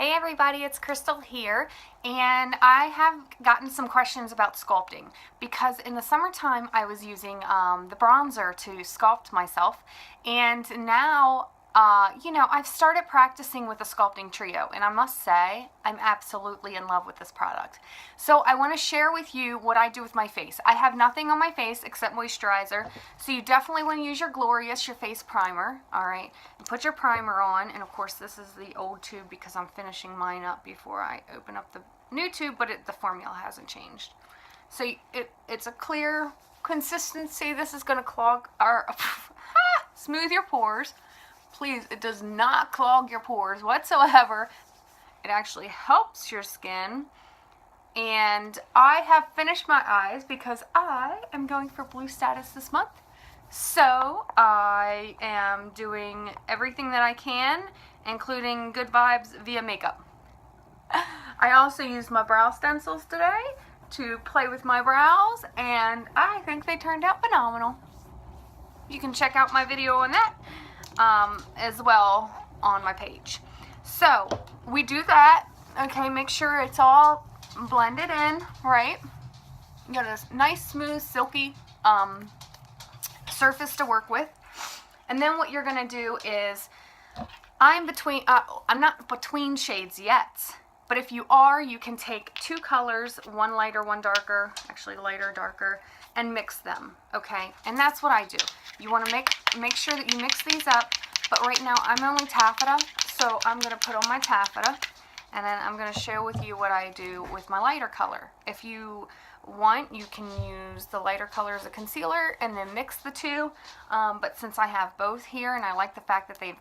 Hey everybody, it's Crystal here, and I have gotten some questions about sculpting because in the summertime I was using the bronzer to sculpt myself, and now I've started practicing with the Sculpting Trio, and I must say I'm absolutely in love with this product. So I want to share with you what I do with my face. I have nothing on my face except moisturizer, so you definitely want to use your Glorious, your face primer, alright? Put your primer on, and of course this is the old tube because I'm finishing mine up before I open up the new tube, but the formula hasn't changed. So it's a clear consistency. This is going to clog or smooth your pores. Please, it does not clog your pores whatsoever. It actually helps your skin. And I have finished my eyes because I am going for blue status this month. So I am doing everything that I can, including good vibes via makeup. I also used my brow stencils today to play with my brows, and I think they turned out phenomenal. You can check out my video on that as well on my page. So we do that. Okay, make sure it's all blended in, right? You got a nice, smooth, silky surface to work with. And then what you're gonna do is, I'm not between shades yet, but if you are, you can take two colors, one lighter, one darker, actually lighter, darker, and mix them, okay? And that's what I do. You want to make sure that you mix these up, but right now I'm only taffeta, so I'm going to put on my taffeta, and then I'm going to share with you what I do with my lighter color. If you want, you can use the lighter color as a concealer and then mix the two, but since I have both here and I like the fact that they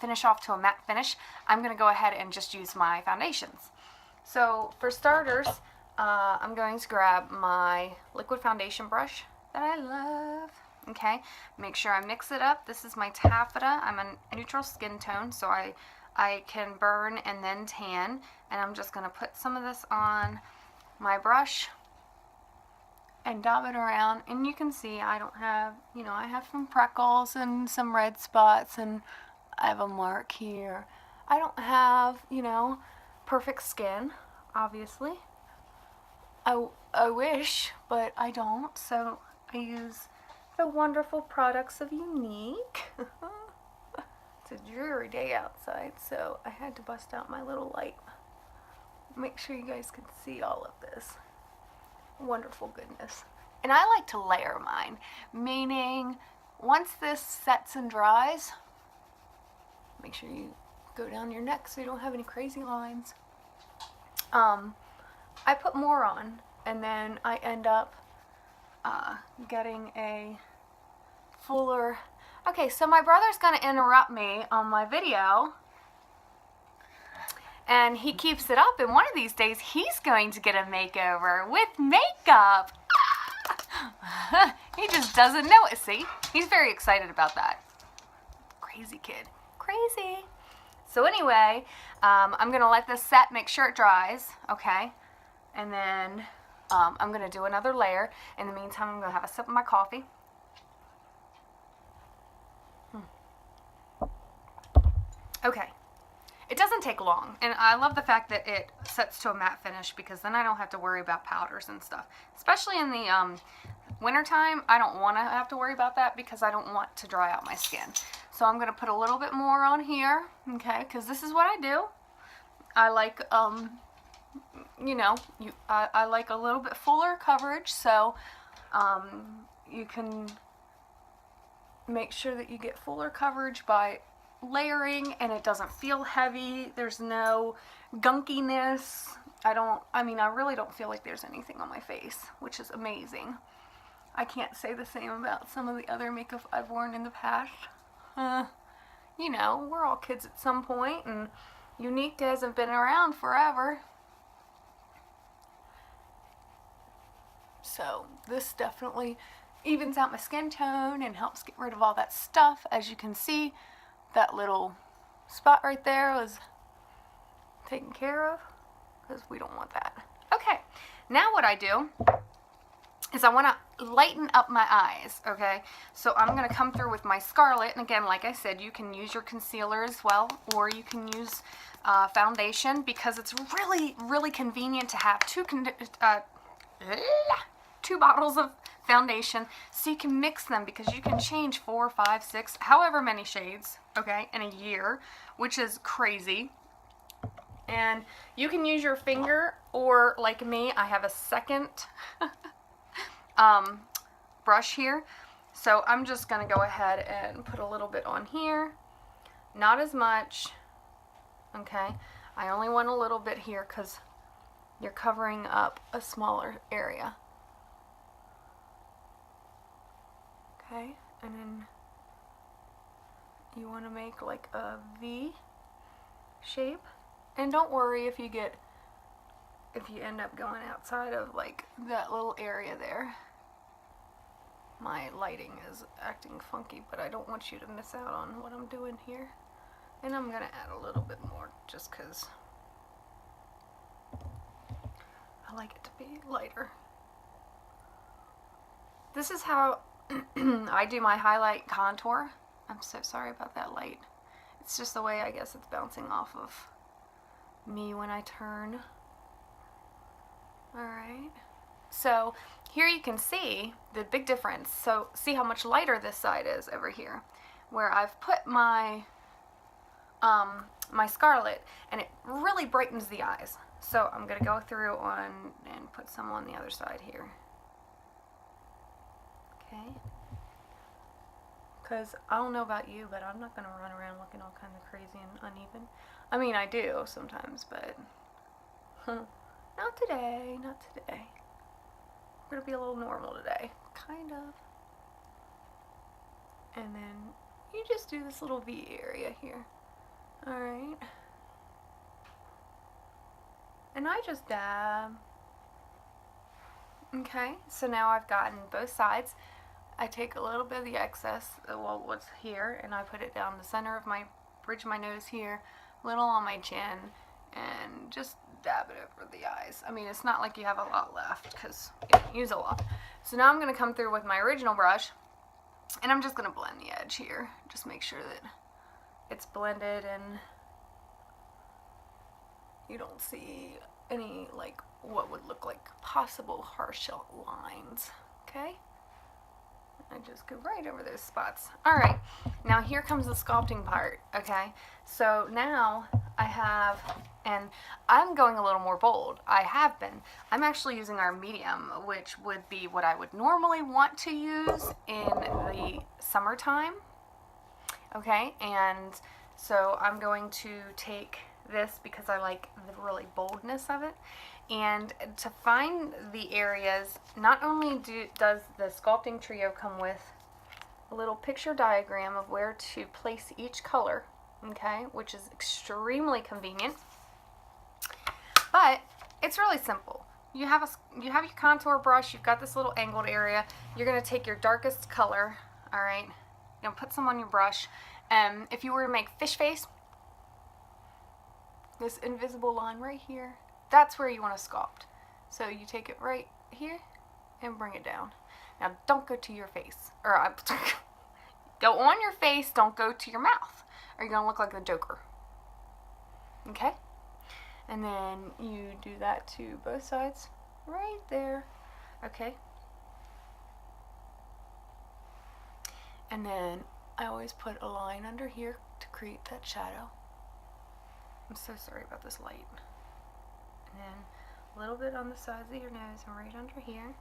finish off to a matte finish, I'm going to go ahead and just use my foundations. So for starters, I'm going to grab my liquid foundation brush that I love. Okay, make sure I mix it up. This is my taffeta. I'm a neutral skin tone, so I can burn and then tan, and I'm just going to put some of this on my brush and dab it around. And you can see I don't have, I have some freckles and some red spots, and I have a mark here. I don't have, perfect skin, obviously. I wish, but I don't, so I use the wonderful products of Younique. It's a dreary day outside, so I had to bust out my little light. Make sure you guys can see all of this wonderful goodness. And I like to layer mine, meaning once this sets and dries, make sure you go down your neck so you don't have any crazy lines. I put more on, and then I end up getting a fuller. Okay, so my brother's going to interrupt me on my video, and he keeps it up, and one of these days he's going to get a makeover with makeup. He just doesn't know it, see? He's very excited about that. Crazy kid. Crazy. So anyway, I'm going to let this set, make sure it dries, okay? And then I'm going to do another layer. In the meantime, I'm going to have a sip of my coffee. Okay. It doesn't take long, and I love the fact that it sets to a matte finish because then I don't have to worry about powders and stuff. Especially in the wintertime, I don't want to have to worry about that because I don't want to dry out my skin. So I'm going to put a little bit more on here, okay, because this is what I do. I like, I like a little bit fuller coverage, so you can make sure that you get fuller coverage by layering, and it doesn't feel heavy. There's no gunkiness. I really don't feel like there's anything on my face, which is amazing. I can't say the same about some of the other makeup I've worn in the past. We're all kids at some point, and Younique hasn't been around forever. So this definitely evens out my skin tone and helps get rid of all that stuff. As you can see, that little spot right there was taken care of because we don't want that. Okay, now what I do is I want to lighten up my eyes, okay? So I'm going to come through with my Scarlet, and again, like I said, you can use your concealer as well, or you can use foundation, because it's really, really convenient to have two bottles of foundation, so you can mix them, because you can change 4, 5, 6, however many shades, okay, in a year, which is crazy. And you can use your finger, or like me, I have a second brush here. So I'm just going to go ahead and put a little bit on here. Not as much. Okay. I only want a little bit here because you're covering up a smaller area. Okay. And then you want to make like a V shape. And don't worry if you end up going outside of like that little area there. My lighting is acting funky, but I don't want you to miss out on what I'm doing here. And I'm going to add a little bit more just because I like it to be lighter. This is how I do my highlight contour. I'm so sorry about that light. It's just the way I guess it's bouncing off of me when I turn. Alright. So here you can see the big difference. So see how much lighter this side is over here, where I've put my my Scarlet, and it really brightens the eyes. So I'm going to go through and put some on the other side here. Okay. Because I don't know about you, but I'm not going to run around looking all kind of crazy and uneven. I mean, I do sometimes, but not today, not today. We're going to be a little normal today, kind of. And then you just do this little V area here. Alright. And I just dab. Okay, so now I've gotten both sides. I take a little bit of the excess, well, what's here, and I put it down the center of my bridge of my nose here, little on my chin, and just dab it over the eyes. I mean, it's not like you have a lot left, because you don't use a lot. So now I'm going to come through with my original brush, and I'm just going to blend the edge here. Just make sure that it's blended and you don't see any, like, what would look like possible harsh lines. Okay? I just go right over those spots. Alright, now here comes the sculpting part, okay? So now I have, and I'm going a little more bold. I have been. I'm actually using our medium, which would be what I would normally want to use in the summertime, okay? And so I'm going to take this because I like the really boldness of it. And to find the areas, not only does the Sculpting Trio come with a little picture diagram of where to place each color, okay, which is extremely convenient, but it's really simple. You have your contour brush, you've got this little angled area, you're going to take your darkest color, alright, you're going to put some on your brush, and if you were to make fish face, this invisible line right here, that's where you want to sculpt. So you take it right here and bring it down. Now don't go to your face, or go on your face, don't go to your mouth, or you're going to look like the Joker. Okay? And then you do that to both sides right there. Okay? And then I always put a line under here to create that shadow. I'm so sorry about this light. And then a little bit on the sides of your nose and right under here.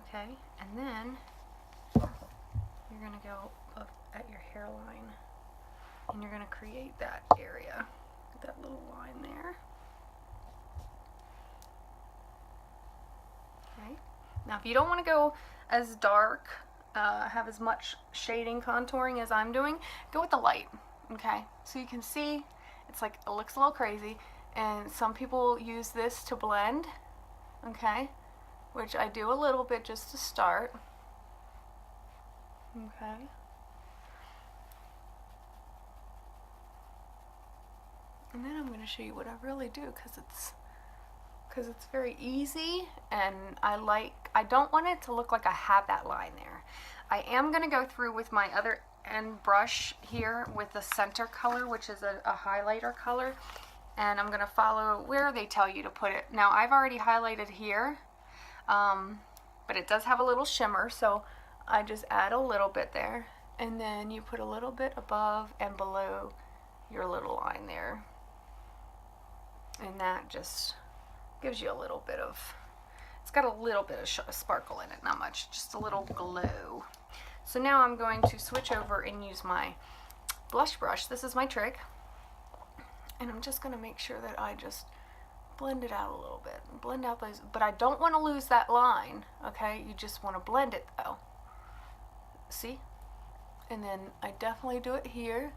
Okay, and then you're going to go up at your hairline and you're going to create that area, that little line there. Okay, now if you don't want to go as dark, have as much shading contouring as I'm doing, go with the light. Okay, so you can see it's like it looks a little crazy. And some people use this to blend, okay, which I do a little bit just to start, okay. And then I'm going to show you what I really do, because because it's very easy, and I don't want it to look like I have that line there. I am going to go through with my other end brush here with the center color, which is a highlighter color, and I'm going to follow where they tell you to put it. Now I've already highlighted here, but it does have a little shimmer, so I just add a little bit there, and then you put a little bit above and below your little line there, and that just gives you a little bit of, it's got a little bit of sparkle in it, not much, just a little glow. So now I'm going to switch over and use my blush brush. This is my trick, and I'm just going to make sure that I just blend it out a little bit, blend out those, but I don't want to lose that line, okay? You just want to blend it though. See? And then I definitely do it here,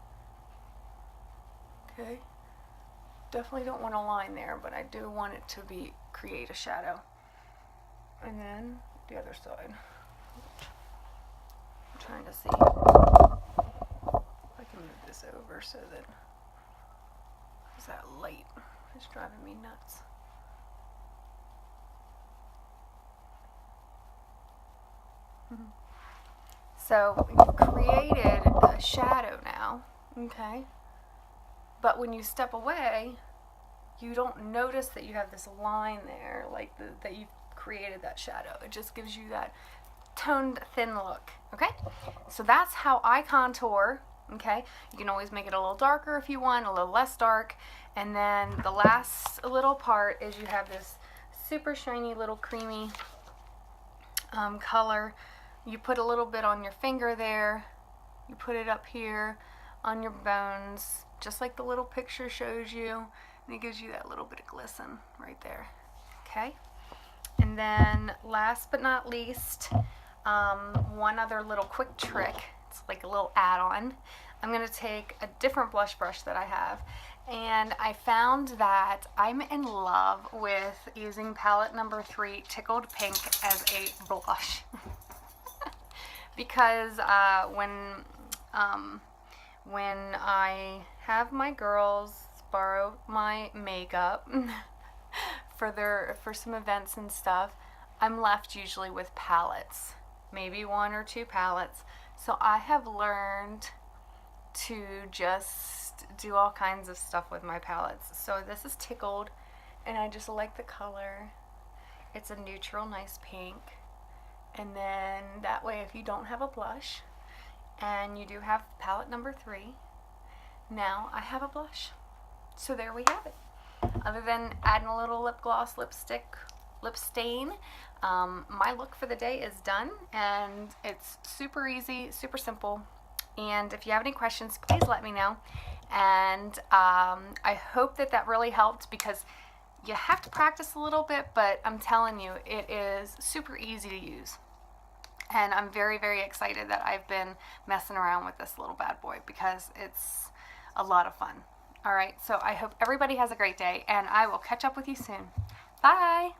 okay? Definitely don't want a line there, but I do want it to create a shadow. And then the other side. I'm trying to see if I can move this over so that, because that light is driving me nuts. So you've created a shadow now, okay? But when you step away, you don't notice that you have this line there, like that you've created that shadow. It just gives you that toned, thin look, okay? So that's how I contour, okay? You can always make it a little darker if you want, a little less dark. And then the last little part is you have this super shiny little creamy color. You put a little bit on your finger there. You put it up here on your bones, just like the little picture shows you, and it gives you that little bit of glisten right there, okay? And then last but not least, one other little quick trick, it's like a little add-on. I'm going to take a different blush brush that I have, and I found that I'm in love with using palette number 3 Tickled Pink as a blush. Because when I have my girls borrow my makeup for some events and stuff, I'm left usually with palettes, maybe 1 or 2 palettes. So I have learned to just do all kinds of stuff with my palettes. So this is Tickled, and I just like the color. It's a neutral, nice pink. And then that way, if you don't have a blush and you do have palette number 3, now I have a blush. So there we have it. Other than adding a little lip gloss, lipstick, lip stain, my look for the day is done, and it's super easy, super simple. And if you have any questions, please let me know. And I hope that really helped, because you have to practice a little bit, but I'm telling you, it is super easy to use. And I'm very, very excited that I've been messing around with this little bad boy, because it's a lot of fun. All right, so I hope everybody has a great day, and I will catch up with you soon. Bye!